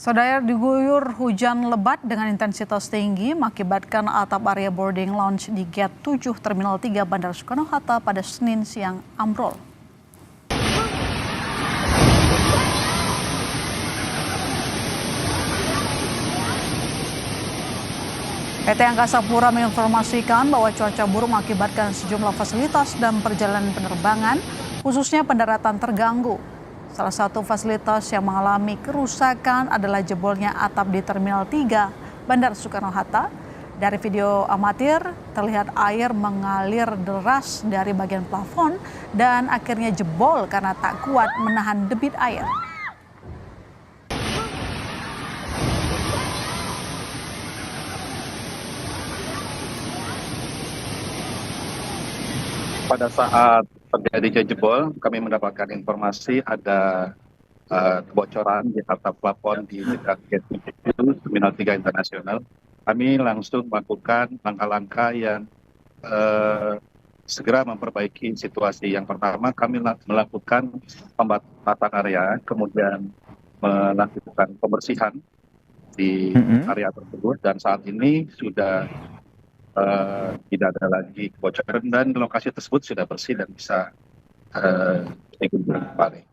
Saudara, diguyur hujan lebat dengan intensitas tinggi mengakibatkan atap area boarding lounge di Gate 7 Terminal 3 Bandara Soekarno-Hatta pada Senin siang ambrol. PT Angkasa Pura menginformasikan bahwa cuaca buruk mengakibatkan sejumlah fasilitas dan perjalanan penerbangan, khususnya pendaratan terganggu. Salah satu fasilitas yang mengalami kerusakan adalah jebolnya atap di Terminal 3 Bandara Soekarno-Hatta. Dari video amatir terlihat air mengalir deras dari bagian plafon dan akhirnya jebol karena tak kuat menahan debit air. Pada saat terjadi jebol, kami mendapatkan informasi ada kebocoran di atap plafon di dekat Gate 7 Terminal 3 Internasional. Kami langsung melakukan langkah-langkah yang segera memperbaiki situasi. Yang pertama, kami melakukan pembatasan area, kemudian melakukan pembersihan di area tersebut, dan saat ini sudah tidak ada lagi kebocoran dan lokasi tersebut sudah bersih dan bisa digunakan kembali.